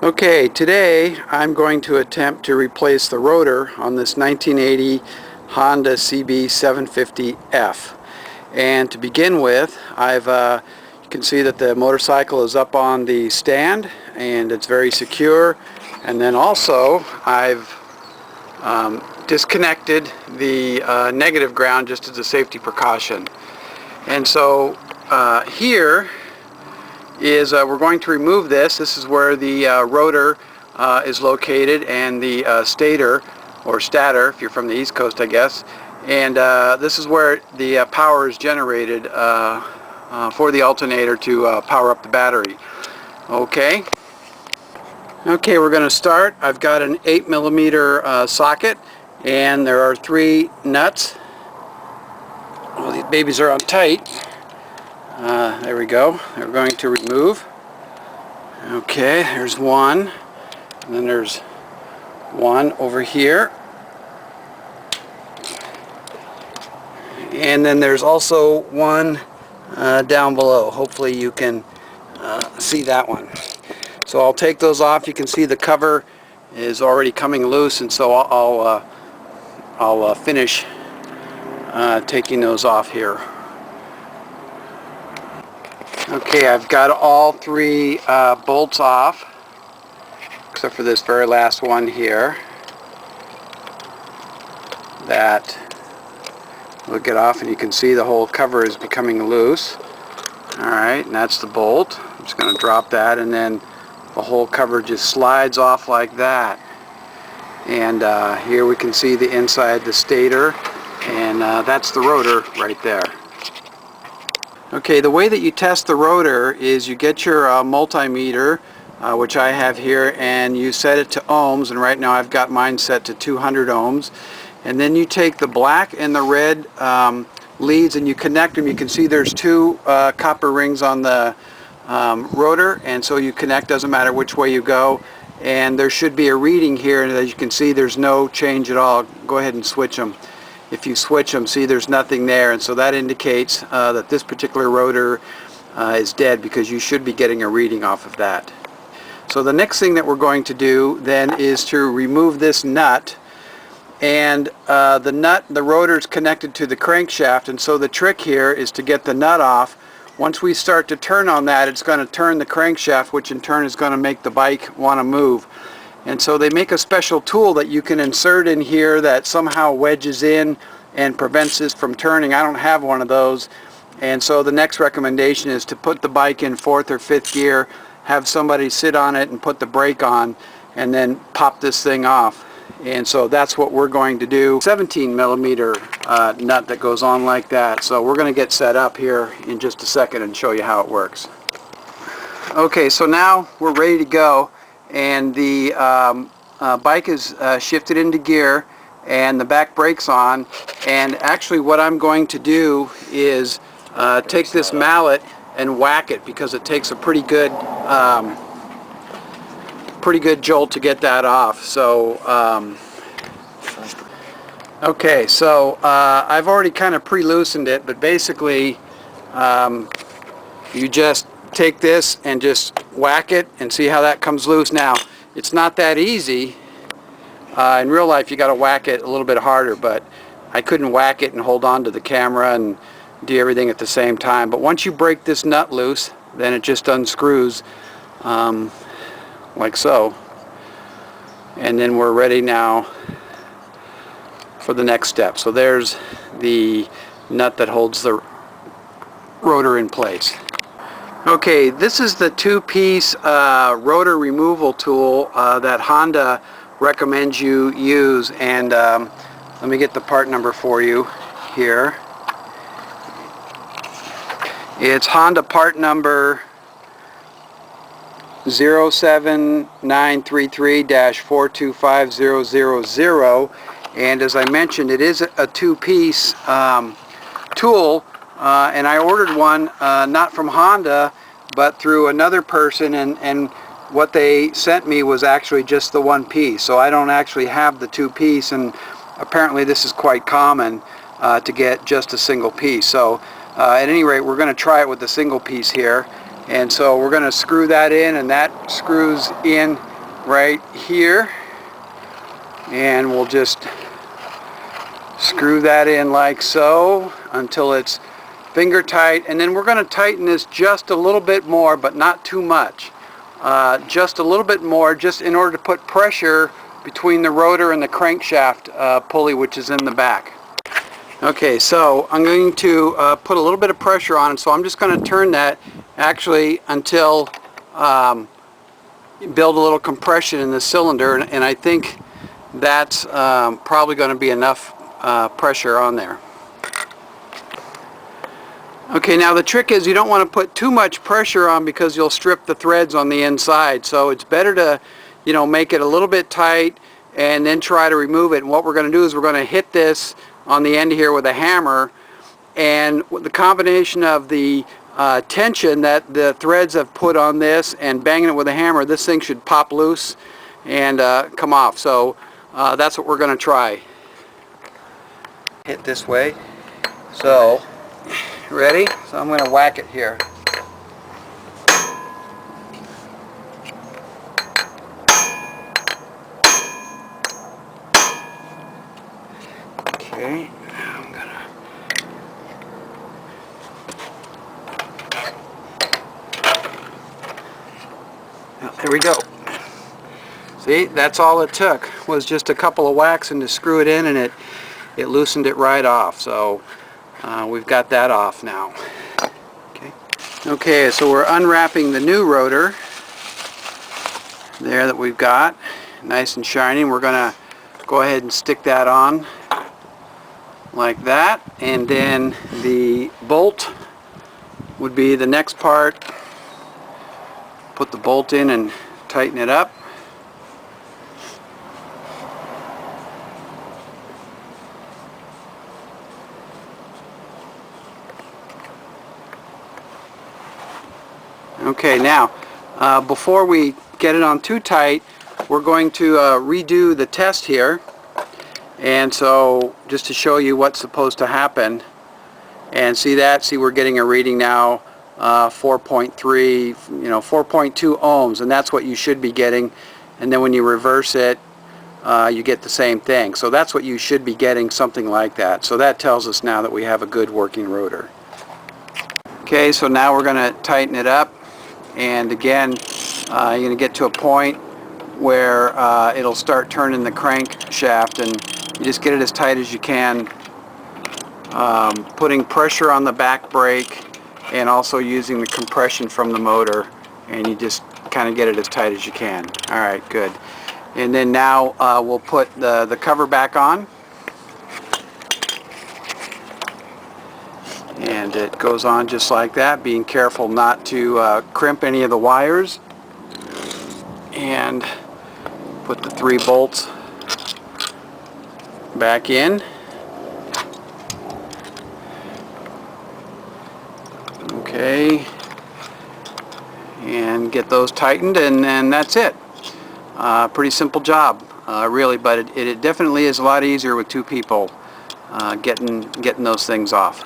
Okay, today I'm going to attempt to replace the rotor on this 1980 Honda CB750f. And to begin with, you can see that the motorcycle is up on the stand and it's very secure. And then also I've disconnected the negative ground just as a safety precaution. And so here is we're going to remove this. This is where the rotor is located, and the stator, or stator if you're from the East Coast, I guess. And this is where the power is generated for the alternator to power up the battery. Okay, we're going to start. I've got an 8mm socket, and there are 3 nuts. Well, these babies are on tight. There we go. We're going to remove. Okay, there's one. And then there's one over here. And then there's also one down below. Hopefully you can see that one. So I'll take those off. You can see the cover is already coming loose, and so I'll finish taking those off here. Okay, I've got all 3 bolts off, except for this very last one here. That will get off, and you can see the whole cover is becoming loose. Alright, and that's the bolt. I'm just going to drop that, and then the whole cover just slides off like that. And here we can see the inside, the stator, and that's the rotor right there. Okay, the way that you test the rotor is you get your multimeter, which I have here, and you set it to ohms, and right now I've got mine set to 200 ohms. And then you take the black and the red leads and you connect them. You can see there's 2 copper rings on the rotor, and so you connect, doesn't matter which way you go. And there should be a reading here, and as you can see there's no change at all. Go ahead and switch them. If you switch them, see there's nothing there, and so that indicates that this particular rotor is dead, because you should be getting a reading off of that. So the next thing that we're going to do then is to remove this nut, and the rotor is connected to the crankshaft, and so the trick here is to get the nut off. Once we start to turn on that, it's going to turn the crankshaft, which in turn is going to make the bike want to move. And so they make a special tool that you can insert in here that somehow wedges in and prevents this from turning. I don't have one of those. And so the next recommendation is to put the bike in 4th or 5th gear, have somebody sit on it and put the brake on, and then pop this thing off. And so that's what we're going to do. 17mm nut that goes on like that. So we're going to get set up here in just a second and show you how it works. Okay, so now we're ready to go. And the bike is shifted into gear, and the back brake's on. And actually what I'm going to do is take this mallet and whack it, because it takes a pretty good jolt to get that off. So okay, so I've already kind of pre-loosened it, but basically you just take this and just whack it and see how that comes loose. Now, it's not that easy. In real life you got to whack it a little bit harder, but I couldn't whack it and hold on to the camera and do everything at the same time. But once you break this nut loose, then it just unscrews like so. And then we're ready now for the next step. So there's the nut that holds the rotor in place. Okay, this is the 2-piece rotor removal tool that Honda recommends you use, and let me get the part number for you here. It's Honda part number 07933-425000, and as I mentioned, it is a 2-piece tool. And I ordered one not from Honda, but through another person, and what they sent me was actually just the 1 piece. So I don't actually have the 2-piece, and apparently this is quite common to get just a single piece. So at any rate, we're going to try it with the single piece here. And so we're going to screw that in, and that screws in right here, and we'll just screw that in like so until it's finger tight, and then we're going to tighten this just a little bit more, but not too much. Just a little bit more, just in order to put pressure between the rotor and the crankshaft pulley, which is in the back. Okay, so I'm going to put a little bit of pressure on it, so I'm just going to turn that actually until build a little compression in the cylinder, and I think that's probably going to be enough pressure on there. Okay, now the trick is you don't want to put too much pressure on because you'll strip the threads on the inside, so it's better to, you know, make it a little bit tight and then try to remove it. And what we're going to do is we're going to hit this on the end here with a hammer, and with the combination of the tension that the threads have put on this and banging it with a hammer, this thing should pop loose and come off. So that's what we're going to try. Hit this way. So, ready? So I'm going to whack it here. Okay, I'm gonna. There we go. See, that's all it took, was just a couple of whacks and to screw it in, and it loosened it right off. So we've got that off now. Okay, so we're unwrapping the new rotor there that we've got, nice and shiny. We're gonna go ahead and stick that on like that, and then the bolt would be the next part. Put the bolt in and tighten it up. Okay, now before we get it on too tight, we're going to redo the test here. And so just to show you what's supposed to happen, and see we're getting a reading now, 4.3, you know, 4.2 ohms, and that's what you should be getting. And then when you reverse it, you get the same thing. So that's what you should be getting, something like that. So that tells us now that we have a good working rotor. Okay, so now we're going to tighten it up, and again, you're going to get to a point where it'll start turning the crankshaft, and you just get it as tight as you can, putting pressure on the back brake and also using the compression from the motor, and you just kind of get it as tight as you can. Alright, good. And then now we'll put the cover back on, and it goes on just like that, being careful not to crimp any of the wires, and put the 3 bolts back in. Okay, and get those tightened, and then that's it. Pretty simple job, really, but it definitely is a lot easier with 2 people getting those things off.